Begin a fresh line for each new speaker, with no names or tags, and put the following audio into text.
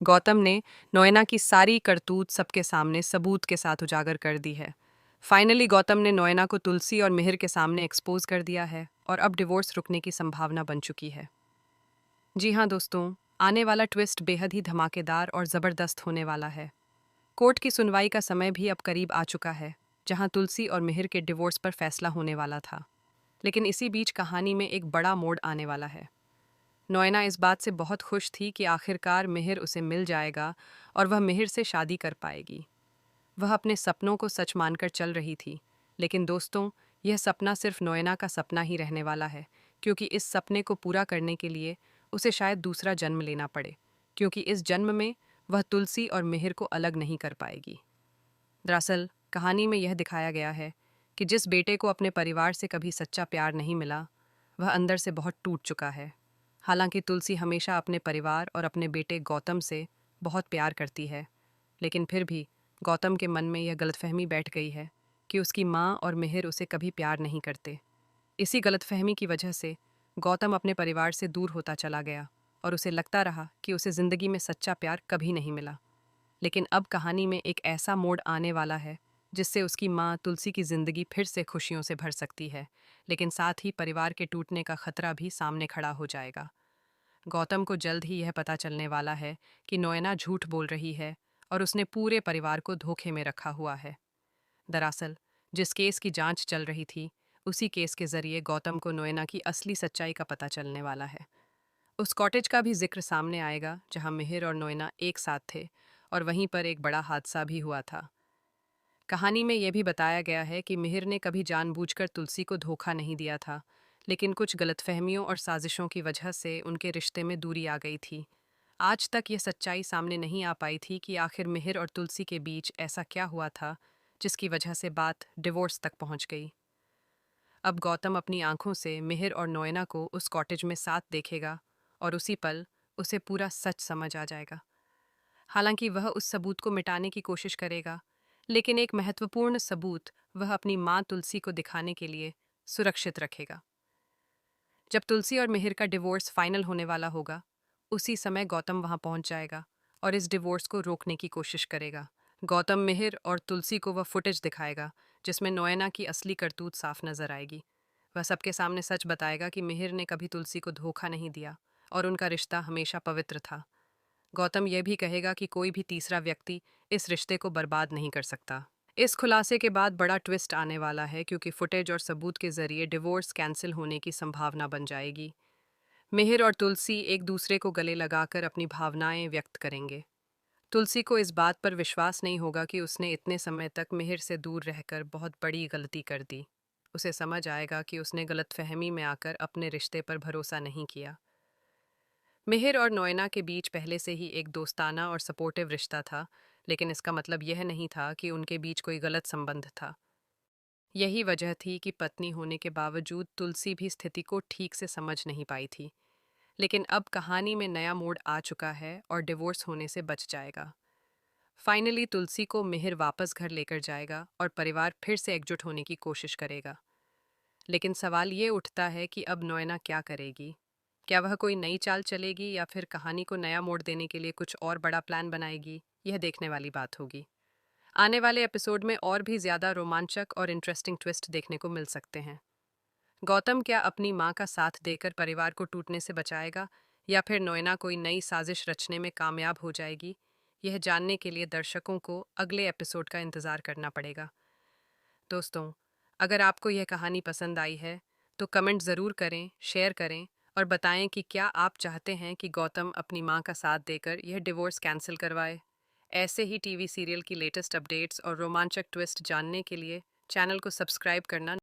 गौतम ने नोएना की सारी करतूत सबके सामने सबूत के साथ उजागर कर दी है। फाइनली गौतम ने नोएना को तुलसी और मिहिर के सामने एक्सपोज कर दिया है और अब डिवोर्स रुकने की संभावना बन चुकी है। जी हाँ दोस्तों, आने वाला ट्विस्ट बेहद ही धमाकेदार और ज़बरदस्त होने वाला है। कोर्ट की सुनवाई का समय भी अब करीब आ चुका है, जहां तुलसी और मिहिर के डिवोर्स पर फैसला होने वाला था। लेकिन इसी बीच कहानी में एक बड़ा मोड़ आने वाला है। नोएना इस बात से बहुत खुश थी कि आखिरकार मिहिर उसे मिल जाएगा और वह मिहिर से शादी कर पाएगी। वह अपने सपनों को सच मानकर चल रही थी। लेकिन दोस्तों, यह सपना सिर्फ नोएना का सपना ही रहने वाला है, क्योंकि इस सपने को पूरा करने के लिए उसे शायद दूसरा जन्म लेना पड़े, क्योंकि इस जन्म में वह तुलसी और मिहिर को अलग नहीं कर पाएगी। दरअसल कहानी में यह दिखाया गया है कि जिस बेटे को अपने परिवार से कभी सच्चा प्यार नहीं मिला, वह अंदर से बहुत टूट चुका है। हालांकि तुलसी हमेशा अपने परिवार और अपने बेटे गौतम से बहुत प्यार करती है, लेकिन फिर भी गौतम के मन में यह गलतफहमी बैठ गई है कि उसकी माँ और मिहिर उसे कभी प्यार नहीं करते। इसी गलतफहमी की वजह से गौतम अपने परिवार से दूर होता चला गया और उसे लगता रहा कि उसे ज़िंदगी में सच्चा प्यार कभी नहीं मिला। लेकिन अब कहानी में एक ऐसा मोड़ आने वाला है जिससे उसकी माँ तुलसी की ज़िंदगी फिर से खुशियों से भर सकती है, लेकिन साथ ही परिवार के टूटने का खतरा भी सामने खड़ा हो जाएगा। गौतम को जल्द ही यह पता चलने वाला है कि नोएना झूठ बोल रही है और उसने पूरे परिवार को धोखे में रखा हुआ है। दरअसल जिस केस की जांच चल रही थी, उसी केस के जरिए गौतम को नोएना की असली सच्चाई का पता चलने वाला है। उस कॉटेज का भी जिक्र सामने आएगा जहां मिहिर और नोएना एक साथ थे और वहीं पर एक बड़ा हादसा भी हुआ था। कहानी में यह भी बताया गया है कि मिहिर ने कभी जानबूझकर तुलसी को धोखा नहीं दिया था, लेकिन कुछ गलतफहमियों और साजिशों की वजह से उनके रिश्ते में दूरी आ गई थी। आज तक यह सच्चाई सामने नहीं आ पाई थी कि आखिर मिहिर और तुलसी के बीच ऐसा क्या हुआ था जिसकी वजह से बात डिवोर्स तक पहुंच गई। अब गौतम अपनी आंखों से मिहिर और नोएना को उस कॉटेज में साथ देखेगा और उसी पल उसे पूरा सच समझ आ जाएगा। हालांकि वह उस सबूत को मिटाने की कोशिश करेगा, लेकिन एक महत्वपूर्ण सबूत वह अपनी माँ तुलसी को दिखाने के लिए सुरक्षित रखेगा। जब तुलसी और मिहिर का डिवोर्स फाइनल होने वाला होगा, उसी समय गौतम वहां पहुंच जाएगा और इस डिवोर्स को रोकने की कोशिश करेगा। गौतम मिहिर और तुलसी को वह फुटेज दिखाएगा जिसमें नोएना की असली करतूत साफ नजर आएगी। वह सबके सामने सच बताएगा कि मिहिर ने कभी तुलसी को धोखा नहीं दिया और उनका रिश्ता हमेशा पवित्र था। गौतम यह भी कहेगा कि कोई भी तीसरा व्यक्ति इस रिश्ते को बर्बाद नहीं कर सकता। इस खुलासे के बाद बड़ा ट्विस्ट आने वाला है, क्योंकि फुटेज और सबूत के जरिए डिवोर्स कैंसिल होने की संभावना बन जाएगी। मिहिर और तुलसी एक दूसरे को गले लगाकर अपनी भावनाएं व्यक्त करेंगे। तुलसी को इस बात पर विश्वास नहीं होगा कि उसने इतने समय तक मिहिर से दूर रहकर बहुत बड़ी गलती कर दी। उसे समझ आएगा कि उसने गलतफहमी में आकर अपने रिश्ते पर भरोसा नहीं किया। मिहिर और नोएना के बीच पहले से ही एक दोस्ताना और सपोर्टिव रिश्ता था, लेकिन इसका मतलब यह नहीं था कि उनके बीच कोई गलत संबंध था। यही वजह थी कि पत्नी होने के बावजूद तुलसी भी स्थिति को ठीक से समझ नहीं पाई थी। लेकिन अब कहानी में नया मोड़ आ चुका है और डिवोर्स होने से बच जाएगा। फाइनली तुलसी को मिहिर वापस घर लेकर जाएगा और परिवार फिर से एकजुट होने की कोशिश करेगा। लेकिन सवाल ये उठता है कि अब नोएना क्या करेगी? क्या वह कोई नई चाल चलेगी या फिर कहानी को नया मोड़ देने के लिए कुछ और बड़ा प्लान बनाएगी? यह देखने वाली बात होगी। आने वाले एपिसोड में और भी ज़्यादा रोमांचक और इंटरेस्टिंग ट्विस्ट देखने को मिल सकते हैं। गौतम क्या अपनी माँ का साथ देकर परिवार को टूटने से बचाएगा, या फिर नोएना कोई नई साजिश रचने में कामयाब हो जाएगी? यह जानने के लिए दर्शकों को अगले एपिसोड का इंतज़ार करना पड़ेगा। दोस्तों, अगर आपको यह कहानी पसंद आई है तो कमेंट ज़रूर करें, शेयर करें और बताएं कि क्या आप चाहते हैं कि गौतम अपनी मां का साथ देकर यह डिवोर्स कैंसिल करवाए। ऐसे ही टीवी सीरियल की लेटेस्ट अपडेट्स और रोमांचक ट्विस्ट जानने के लिए चैनल को सब्सक्राइब करना